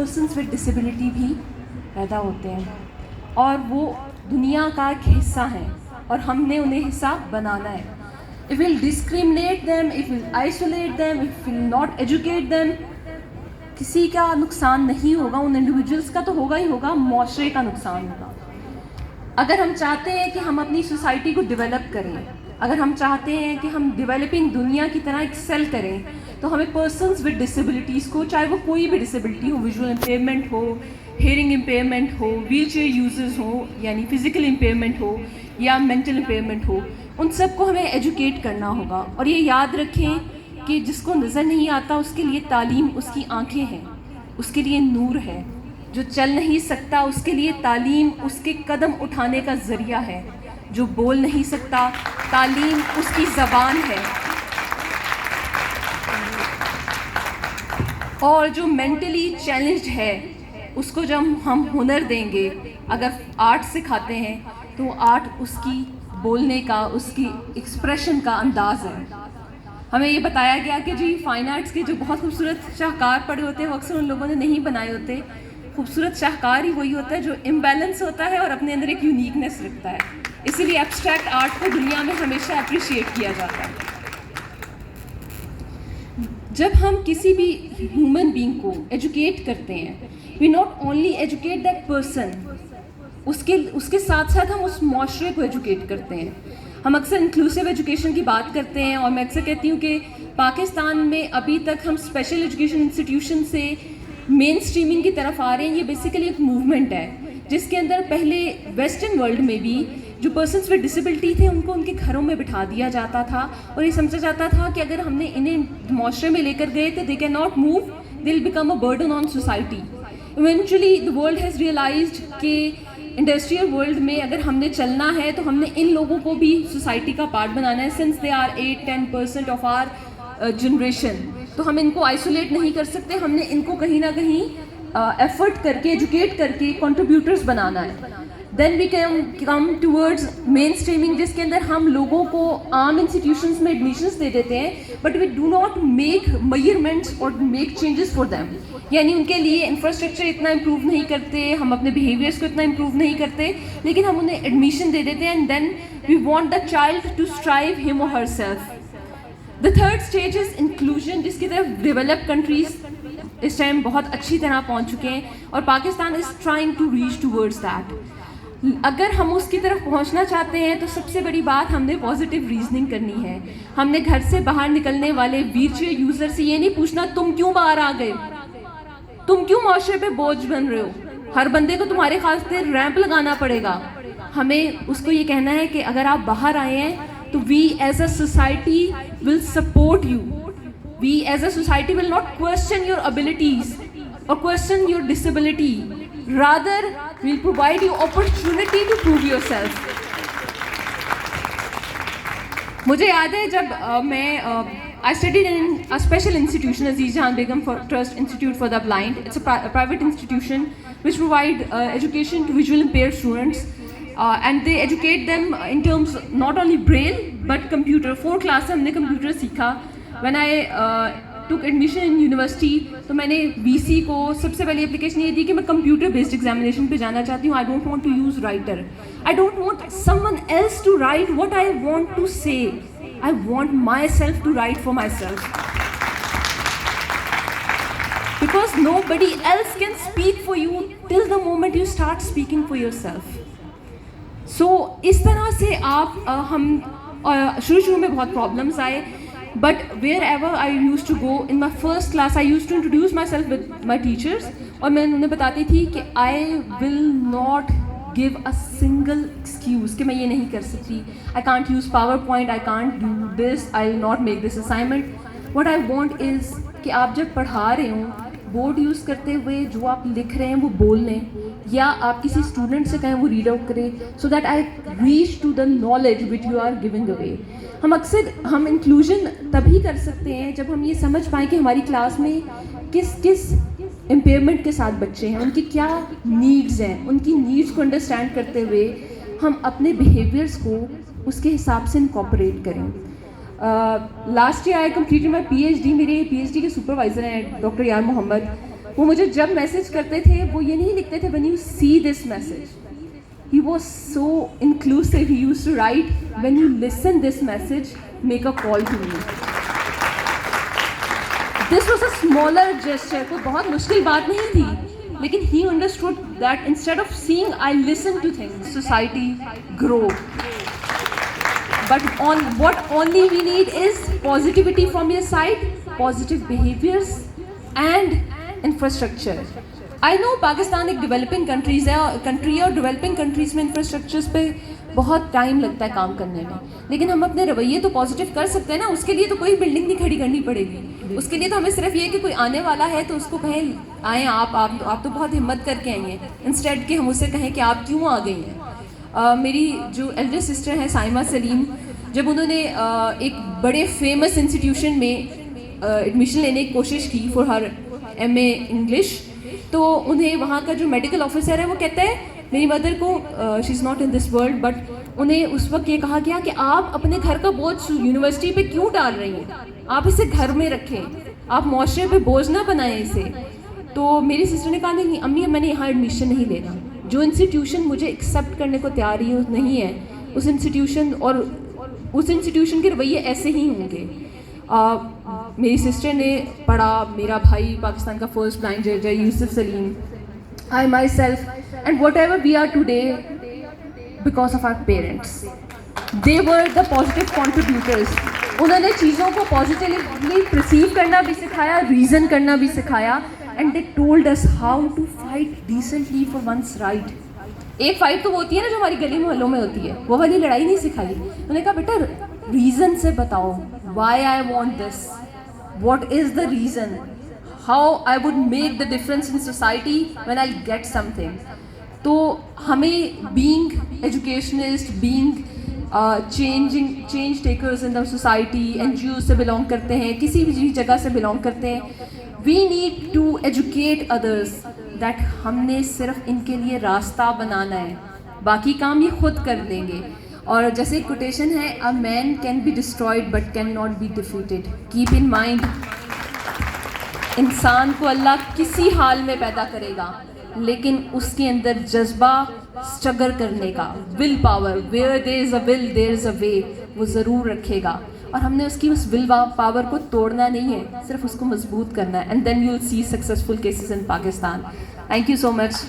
Persons with disability भी पैदा होते हैं और वो दुनिया का एक हिस्सा हैं और हमने उन्हें हिस्सा बनाना है. If we'll discriminate them, if we'll isolate them, if we'll not educate them, किसी का नुकसान नहीं होगा, उन इंडिविजुअल्स का तो होगा ही होगा, मुआशरे का नुकसान होगा. अगर हम चाहते हैं कि हम अपनी सोसाइटी को डेवलप करें, अगर हम चाहते हैं कि हम डेवलपिंग दुनिया की तरह एक्सेल करें, तो हमें पर्सन्स विद डिसेबिलिटीज़ को, चाहे वो कोई भी डिसेबिलिटी हो, विजुअल इम्पेयरमेंट हो, हेयरिंग इम्पेयरमेंट हो, व्हील चेयर यूजर्स हो, यानी फिजिकल इम्पेयरमेंट हो या मेंटल इम्पेयरमेंट हो, उन सब को हमें एजुकेट करना होगा. और ये याद रखें कि जिसको नज़र नहीं आता उसके लिए तालीम उसकी आंखें हैं, उसके लिए नूर है. जो चल नहीं सकता उसके लिए तालीम उसके कदम उठाने का ज़रिया है. जो बोल नहीं सकता तालीम उसकी ज़बान है. और जो मेंटली चैलेंज्ड है उसको जब हम हुनर देंगे, अगर आर्ट सिखाते हैं तो आर्ट उसकी बोलने का, उसकी एक्सप्रेशन का अंदाज़ है. हमें ये बताया गया कि जी फाइन आर्ट्स के जो बहुत खूबसूरत शाहकार पड़े होते हैं वो अक्सर उन लोगों ने नहीं बनाए होते. खूबसूरत शाहकार ही वही होता है जो इम्बैलेंस होता है और अपने अंदर एक यूनिकनेस रखता है. इसीलिए एब्स्ट्रैक्ट आर्ट को दुनिया में हमेशा अप्रिशिएट किया जाता है. जब हम किसी भी ह्यूमन बीइंग को एजुकेट करते हैं, we not only educate that person, उसके साथ साथ हम उस मुआशरे को एजुकेट करते हैं. हम अक्सर इंक्लूसिव एजुकेशन की बात करते हैं और मैं अक्सर कहती हूँ कि पाकिस्तान में अभी तक हम स्पेशल एजुकेशन इंस्टीट्यूशन से मेन स्ट्रीमिंग की तरफ आ रहे हैं. ये बेसिकली एक मूवमेंट है जिसके अंदर पहले वेस्टर्न वर्ल्ड में भी जो पर्सन्स विद डिसेबिलिटी थे उनको उनके घरों में बिठा दिया जाता था और ये समझा जाता था कि अगर हमने इन्हें मुआशरे में लेकर गए तो they can not move, they will become a burden on society. Eventually the world has realized कि इंडस्ट्रियल वर्ल्ड में अगर हमने चलना है तो हमने इन लोगों को भी सोसाइटी का पार्ट बनाना है. Since they are 8-10% of our generation, तो हम इनको आइसोलेट नहीं कर सकते. हमने इनको कहीं ना कहीं एफर्ट करके, एजुकेट करके कंट्रीब्यूटर्स बनाना है. Then we can come towards main streaming, जिसके अंदर हम लोगों को आम इंस्टीट्यूशंस में एडमिशन्स दे देते हैं but we do not make measurements और मेक चेंजेस फॉर देम. यानी उनके लिए इंफ्रास्ट्रक्चर इतना इम्प्रूव नहीं करते, हम अपने बिहेवियर्स को इतना इम्प्रूव नहीं करते, लेकिन हम उन्हें एडमिशन दे देते हैं and then we want the child to strive him और her self. The third stage is inclusion, जिसकी तरफ डेवलप कंट्रीज़ इस टाइम बहुत अच्छी तरह पहुंच चुके हैं और Pakistan is trying to reach towards that. अगर हम उसकी तरफ पहुंचना चाहते हैं तो सबसे बड़ी बात हमने पॉजिटिव रीजनिंग करनी है. हमने घर से बाहर निकलने वाले व्हीलचेयर यूज़र से ये नहीं पूछना तुम क्यों बाहर आ गए, तुम क्यों मुआशरे पे बोझ बन रहे हो, हर बंदे को तुम्हारे खातिर रैंप लगाना पड़ेगा. हमें उसको ये कहना है कि अगर आप बाहर आए हैं तो we as a society will support you. We as a society will not question your abilities or question your disability. Rather, we'll provide you opportunity to prove yourself. मुझे याद है जब I studied in a special institution, Aziz Jahan Begum Trust Institute for the Blind. It's a private institution which provide education to visually impaired students. And they educate them in terms not only braille but computer. 4 class से हमने computer सीखा. When I took admission in university, तो मैंने VC को सबसे पहली application ये दी कि मैं कंप्यूटर बेस्ड एग्जामिनेशन पे जाना चाहती हूँ. I don't want to use writer. I don't want someone else to write what I want to say. I want myself to write for myself. Because nobody else can speak for you till the moment you start speaking for yourself. So इस तरह से आप हम शुरू में बहुत problems आए. But wherever I used to go, in my first class, I used to introduce myself with my teachers. और मैं उन्हें बताती थी कि I will not give a single excuse कि मैं ये नहीं कर सकती. I can't use PowerPoint, I can't do this, I will not make this assignment. What I want is कि आप जब पढ़ा रहे हों, बोर्ड यूज़ करते हुए जो आप लिख रहे हैं वो बोल लें, या आप किसी स्टूडेंट से कहें वो रीड आउट करें, so that I reach to the knowledge which you are giving away. हम इंक्लूजन तभी कर सकते हैं जब हम ये समझ पाएँ कि हमारी क्लास में किस किस इम्पेयरमेंट के साथ बच्चे हैं, उनकी क्या नीड्स हैं. उनकी नीड्स को अंडरस्टैंड करते हुए हम अपने बिहेवियर्स को उसके हिसाब से इनकॉर्पोरेट करें. Last year I completed my PhD. मेरे PhD के सुपरवाइज़र हैं डॉक्टर यार मोहम्मद. وہ مجھے جب میسج کرتے تھے وہ یہ نہیں لکھتے تھے when you see this message. He was so inclusive. He used to write, when you listen this message, make a call to me. This was a smaller gesture. کوئی بہت مشکل بات نہیں تھی. لیکن he understood that instead of seeing, I listen to things. Society grow. But what only we need is positivity from your side, positive behaviors and infrastructure. I know Pakistan ایک developing country ہے اور ڈیولپنگ کنٹریز میں infrastructures پہ بہت time لگتا ہے کام کرنے میں, لیکن ہم اپنے رویے تو پازیٹیو کر سکتے ہیں نا. اس کے لیے تو کوئی بلڈنگ نہیں کھڑی کرنی پڑے گی. اس کے لیے تو ہمیں صرف یہ کہ کوئی آنے والا ہے تو اس کو کہیں آئیں آپ تو بہت ہمت کر کے آئی ہیں, انسٹیڈ کہ ہم اسے کہیں کہ آپ کیوں آ گئی ہیں. میری جو ایلڈر سسٹر ہیں سائمہ سلیم, جب انہوں نے ایک بڑے فیمس انسٹیٹیوشن میں ایڈمیشن لینے کی کوشش کی فار ہر MA انگلش, تو انہیں وہاں کا جو میڈیکل آفیسر ہے وہ کہتا ہے میری مدر کو, she is not in this world, but انہیں اس وقت یہ کہا گیا کہ آپ اپنے گھر کا بوجھ یونیورسٹی پہ کیوں ڈال رہی ہیں, آپ اسے گھر میں رکھیں, آپ معاشرے پہ بوجھ نہ بنائیں اسے. تو میری سسٹر نے کہا نہیں امی میں نے یہاں ایڈمیشن نہیں لینا. جو انسٹیٹیوشن مجھے ایکسیپٹ کرنے کو تیار ہی نہیں ہے اس انسٹیٹیوشن کے رویے ایسے ہی ہوں گے. میری سسٹر نے پڑھا, میرا بھائی پاکستان کا فرسٹ بلائنڈ جج ہے یوسف سلیم, I myself, and whatever we are today because of our parents. They were the positive contributors. انہوں نے چیزوں کو پازیٹیولی پرسیو کرنا بھی سکھایا, ریزن کرنا بھی سکھایا, and they told us how to fight decently for one's right. ایک فائٹ تو وہ ہوتی ہے نا جو ہماری گلی محلوں میں ہوتی ہے, وہ والی لڑائی نہیں سکھائی. انہوں نے کہا بیٹا ریزن سے بتاؤ, why I want this, what is the reason, how I would make the difference in society when I'll get something. تو ہمیں being educationist, being change takers in the society, NGOs سے belong کرتے ہیں, کسی بھی جگہ سے belong کرتے ہیں, we need to educate others that ہم نے صرف ان کے لیے راستہ بنانا ہے, باقی کام یہ خود کر لیں گے. اور جیسے ایک کوٹیشن ہے, a man can be destroyed but cannot be defeated. Keep in mind, انسان کو اللہ کسی حال میں پیدا کرے گا, لیکن اس کے اندر جذبہ اسٹرگل کرنے کا, will power, where there is a will there is a way, وہ ضرور رکھے گا. اور ہم نے اس کی اس ول پاور کو توڑنا نہیں ہے, صرف اس کو مضبوط کرنا ہے. And then you will see successful cases in Pakistan. Thank you so much.